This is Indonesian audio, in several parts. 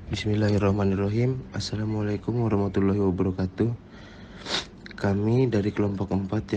Bismillahirrahmanirrahim. Assalamualaikum warahmatullahi wabarakatuh. Kami dari kelompok 4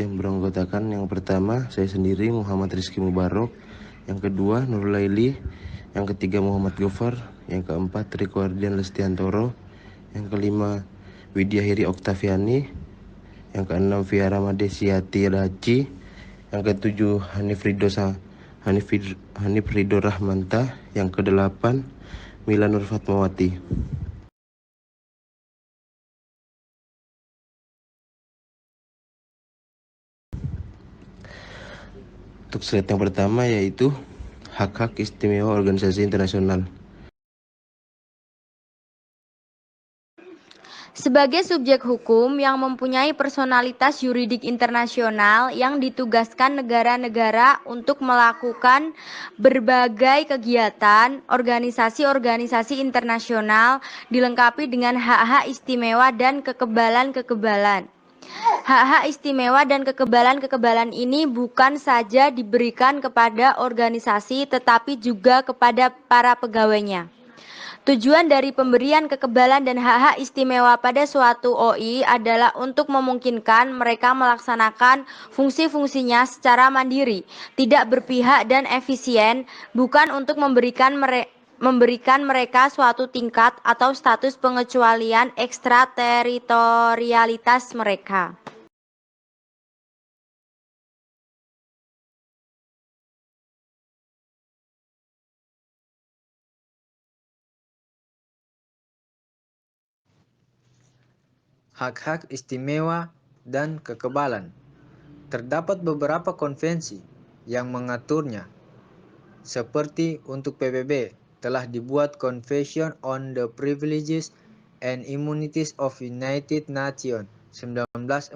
yang beranggotakan yang pertama saya sendiri Muhammad Rizky Mubarok, yang kedua Nur Laili, yang ketiga Muhammad Gofar, yang keempat Riko Ardian Lestiantoro, yang kelima Widya Hiri Oktaviani, yang keenam Fiara Madesiati Raci, yang ketujuh Hanif Ridho Rahmanta, yang kedelapan Mila Nur Fatmawati. Untuk slide yang pertama yaitu hak-hak istimewa organisasi internasional. Sebagai subjek hukum yang mempunyai personalitas yuridik internasional yang ditugaskan negara-negara untuk melakukan berbagai kegiatan, organisasi-organisasi internasional dilengkapi dengan hak-hak istimewa dan kekebalan-kekebalan. Hak-hak istimewa dan kekebalan-kekebalan ini bukan saja diberikan kepada organisasi tetapi juga kepada para pegawainya. Tujuan dari pemberian kekebalan dan hak-hak istimewa pada suatu OI adalah untuk memungkinkan mereka melaksanakan fungsi-fungsinya secara mandiri, tidak berpihak dan efisien, bukan untuk memberikan mereka suatu tingkat atau status pengecualian ekstrateritorialitas mereka. Hak-hak istimewa dan kekebalan. Terdapat beberapa konvensi yang mengaturnya. Seperti untuk PBB, telah dibuat Convention on the Privileges and Immunities of United Nations 1946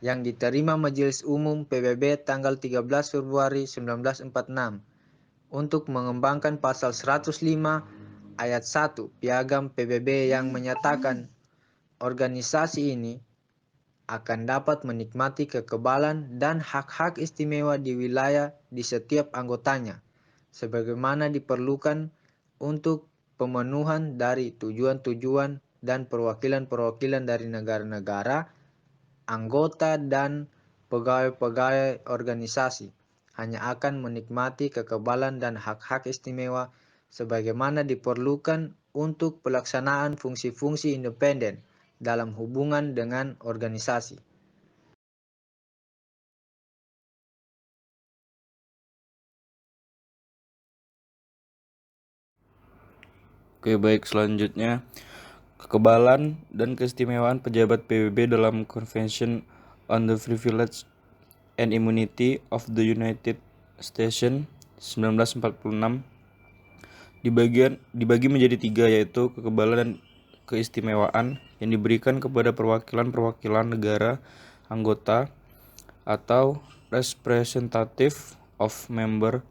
yang diterima Majelis Umum PBB tanggal 13 Februari 1946 untuk mengembangkan pasal 105 ayat 1 Piagam PBB yang menyatakan organisasi ini akan dapat menikmati kekebalan dan hak-hak istimewa di wilayah di setiap anggotanya, sebagaimana diperlukan untuk pemenuhan dari tujuan-tujuan dan perwakilan-perwakilan dari negara-negara, anggota dan pegawai-pegawai organisasi, hanya akan menikmati kekebalan dan hak-hak istimewa sebagaimana diperlukan untuk pelaksanaan fungsi-fungsi independen dalam hubungan dengan organisasi. Oke, baik, selanjutnya kekebalan dan keistimewaan pejabat PBB dalam Convention on the Privilege and Immunity of the United States 1946 dibagi menjadi 3, yaitu kekebalan dan keistimewaan yang diberikan kepada perwakilan-perwakilan negara anggota atau representative of member,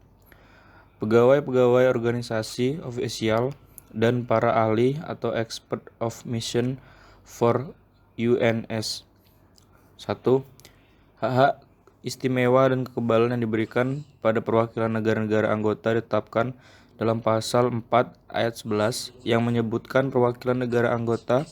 pegawai-pegawai organisasi ofisial, dan para ahli atau expert of mission for UNS. 1. Hak-hak istimewa dan kekebalan yang diberikan pada perwakilan negara-negara anggota ditetapkan dalam pasal 4 ayat 11 yang menyebutkan perwakilan negara anggota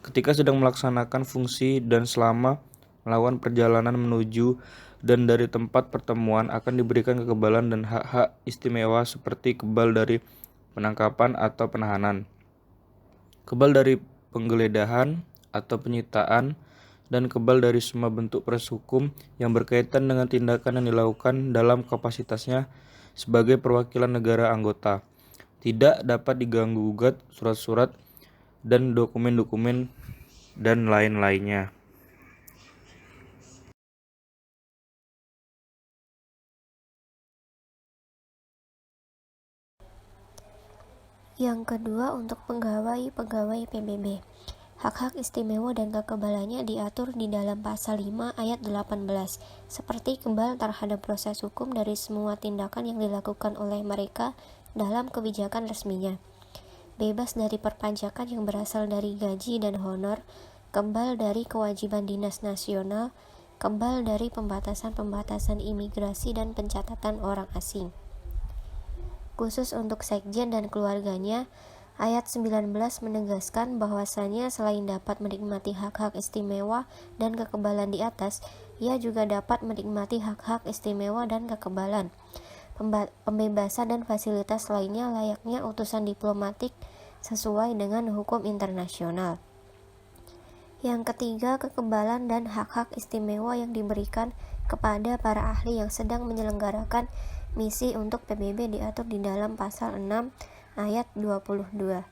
ketika sedang melaksanakan fungsi dan selama melakukan perjalanan menuju dan dari tempat pertemuan akan diberikan kekebalan dan hak-hak istimewa seperti kebal dari penangkapan atau penahanan, kebal dari penggeledahan atau penyitaan, dan kebal dari semua bentuk proses hukum yang berkaitan dengan tindakan yang dilakukan dalam kapasitasnya sebagai perwakilan negara anggota. Tidak dapat diganggu-gugat surat-surat dan dokumen-dokumen dan lain-lainnya. Yang kedua, untuk pegawai PBB. Hak-hak istimewa dan kekebalannya diatur di dalam pasal 5 ayat 18, seperti kebal terhadap proses hukum dari semua tindakan yang dilakukan oleh mereka dalam kebijakan resminya, bebas dari perpajakan yang berasal dari gaji dan honor, kebal dari kewajiban dinas nasional, kebal dari pembatasan-pembatasan imigrasi dan pencatatan orang asing. Khusus untuk sekjen dan keluarganya, ayat 19 menegaskan bahwasannya selain dapat menikmati hak-hak istimewa dan kekebalan di atas, ia juga dapat menikmati hak-hak istimewa dan kekebalan, pembebasan dan fasilitas lainnya layaknya utusan diplomatik sesuai dengan hukum internasional. Yang ketiga, kekebalan dan hak-hak istimewa yang diberikan kepada para ahli yang sedang menyelenggarakan misi untuk PBB diatur di dalam pasal 6 ayat 22.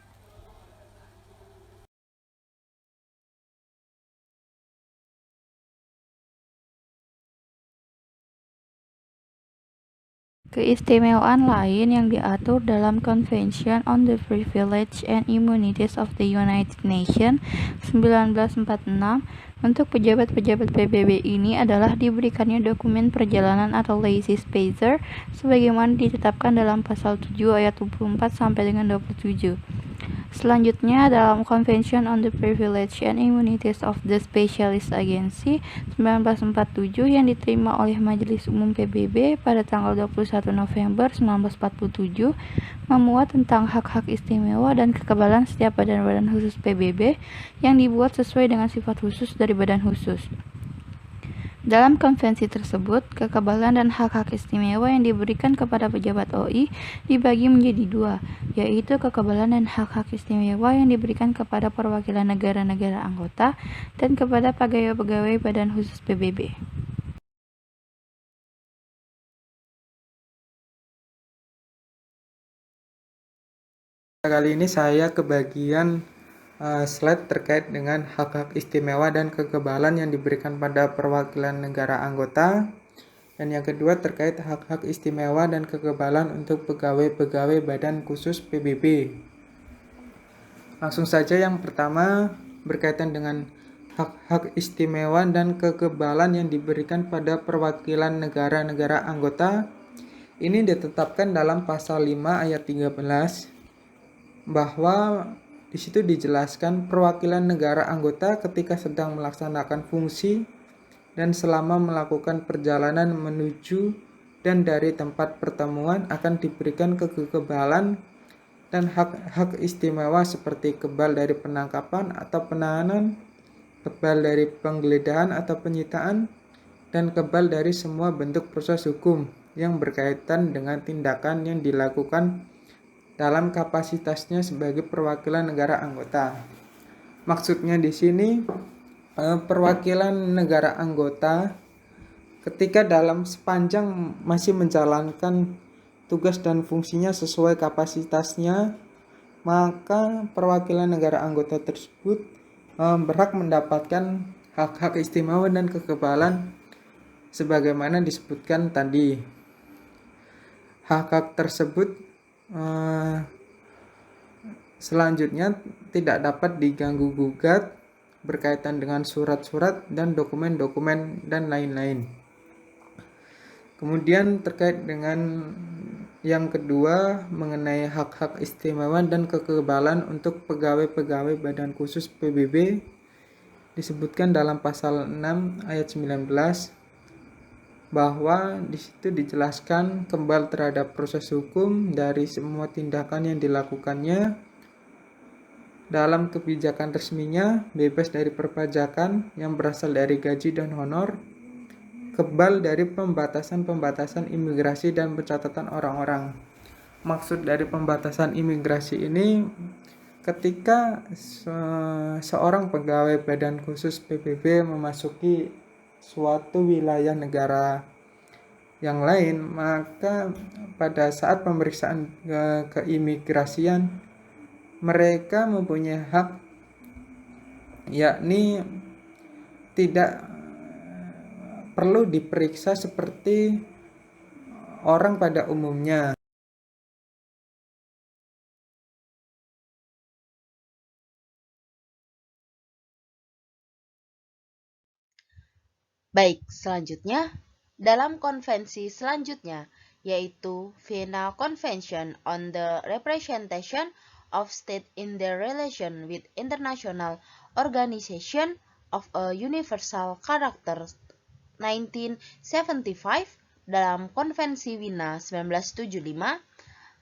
Keistimewaan lain yang diatur dalam Convention on the Privilege and Immunities of the United Nations 1946 untuk pejabat-pejabat PBB ini adalah diberikannya dokumen perjalanan atau laissez passer sebagaimana ditetapkan dalam pasal 7 ayat 24 sampai dengan 27. Selanjutnya, dalam Convention on the Privilege and Immunities of the Specialist Agency 1947 yang diterima oleh Majelis Umum PBB pada tanggal 21 November 1947 memuat tentang hak-hak istimewa dan kekebalan setiap badan-badan khusus PBB yang dibuat sesuai dengan sifat khusus dari badan khusus. Dalam konvensi tersebut, kekebalan dan hak-hak istimewa yang diberikan kepada pejabat OI dibagi menjadi dua, yaitu kekebalan dan hak-hak istimewa yang diberikan kepada perwakilan negara-negara anggota dan kepada pegawai-pegawai badan khusus PBB. Kali ini saya kebagian slide terkait dengan hak-hak istimewa dan kekebalan yang diberikan pada perwakilan negara anggota, dan yang kedua terkait hak-hak istimewa dan kekebalan untuk pegawai-pegawai badan khusus PBB. Langsung saja, yang pertama berkaitan dengan hak-hak istimewa dan kekebalan yang diberikan pada perwakilan negara-negara anggota. Ini ditetapkan dalam pasal 5 ayat 13 bahwa di situ dijelaskan perwakilan negara anggota ketika sedang melaksanakan fungsi dan selama melakukan perjalanan menuju dan dari tempat pertemuan akan diberikan kekebalan dan hak-hak istimewa seperti kebal dari penangkapan atau penahanan, kebal dari penggeledahan atau penyitaan, dan kebal dari semua bentuk proses hukum yang berkaitan dengan tindakan yang dilakukan dalam kapasitasnya sebagai perwakilan negara anggota. Maksudnya di sini perwakilan negara anggota ketika dalam sepanjang masih menjalankan tugas dan fungsinya sesuai kapasitasnya, maka perwakilan negara anggota tersebut berhak mendapatkan hak-hak istimewa dan kekebalan sebagaimana disebutkan tadi. Hak-hak tersebut selanjutnya tidak dapat diganggu-gugat berkaitan dengan surat-surat dan dokumen-dokumen dan lain-lain. Kemudian terkait dengan yang kedua mengenai hak-hak istimewa dan kekebalan untuk pegawai-pegawai badan khusus PBB disebutkan dalam pasal 6 ayat 19 bahwa di situ dijelaskan kebal terhadap proses hukum dari semua tindakan yang dilakukannya dalam kebijakan resminya, bebas dari perpajakan yang berasal dari gaji dan honor, kebal dari pembatasan-pembatasan imigrasi dan pencatatan orang-orang. Maksud dari pembatasan imigrasi ini ketika seorang pegawai badan khusus PBB memasuki suatu wilayah negara yang lain, maka pada saat pemeriksaan keimigrasian mereka mempunyai hak, yakni tidak perlu diperiksa seperti orang pada umumnya. Baik, selanjutnya, dalam konvensi selanjutnya, yaitu Vienna Convention on the Representation of State in their Relation with International Organization of a Universal Character 1975 dalam Konvensi Wina 1975,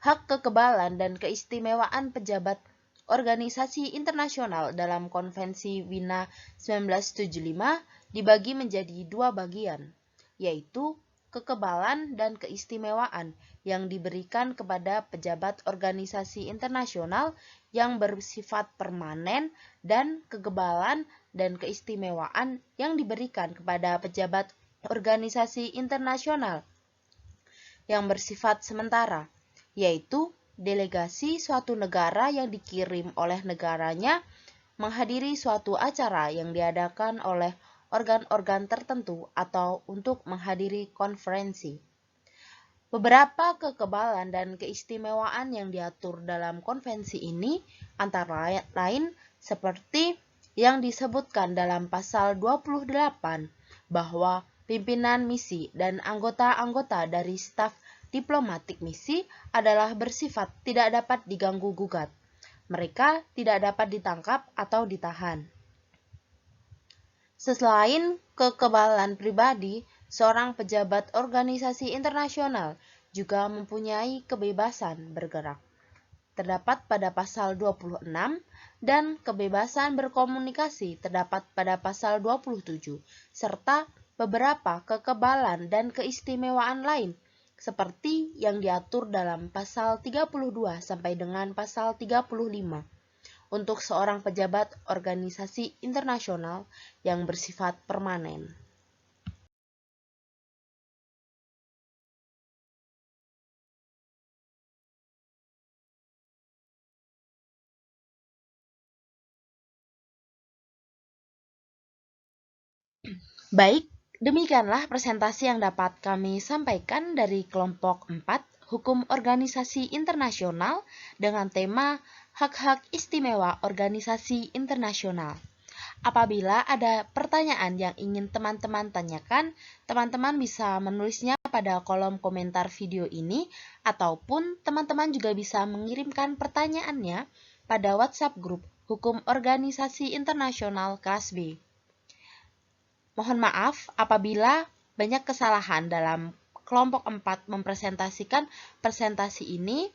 hak kekebalan dan keistimewaan pejabat organisasi internasional dalam Konvensi Wina 1975 dibagi menjadi dua bagian, yaitu kekebalan dan keistimewaan yang diberikan kepada pejabat organisasi internasional yang bersifat permanen dan kekebalan dan keistimewaan yang diberikan kepada pejabat organisasi internasional yang bersifat sementara, yaitu delegasi suatu negara yang dikirim oleh negaranya menghadiri suatu acara yang diadakan oleh organ-organ tertentu atau untuk menghadiri konferensi. Beberapa kekebalan dan keistimewaan yang diatur dalam konvensi ini antara lain seperti yang disebutkan dalam pasal 28 bahwa pimpinan misi dan anggota-anggota dari staf diplomatik misi adalah bersifat tidak dapat diganggu-gugat. Mereka tidak dapat ditangkap atau ditahan. Selain kekebalan pribadi, seorang pejabat organisasi internasional juga mempunyai kebebasan bergerak. Terdapat pada pasal 26 dan kebebasan berkomunikasi terdapat pada pasal 27, serta beberapa kekebalan dan keistimewaan lain seperti yang diatur dalam pasal 32 sampai dengan pasal 35. Untuk seorang pejabat organisasi internasional yang bersifat permanen. Baik, demikianlah presentasi yang dapat kami sampaikan dari kelompok 4 Hukum Organisasi Internasional dengan tema Hak-hak istimewa organisasi internasional. Apabila ada pertanyaan yang ingin teman-teman tanyakan, teman-teman bisa menulisnya pada kolom komentar video ini, ataupun teman-teman juga bisa mengirimkan pertanyaannya pada WhatsApp grup Hukum Organisasi Internasional kelas B. Mohon maaf apabila banyak kesalahan dalam kelompok 4 mempresentasikan presentasi ini,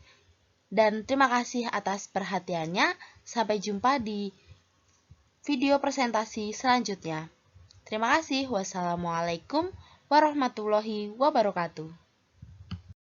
dan terima kasih atas perhatiannya. Sampai jumpa di video presentasi selanjutnya. Terima kasih. Wassalamualaikum warahmatullahi wabarakatuh.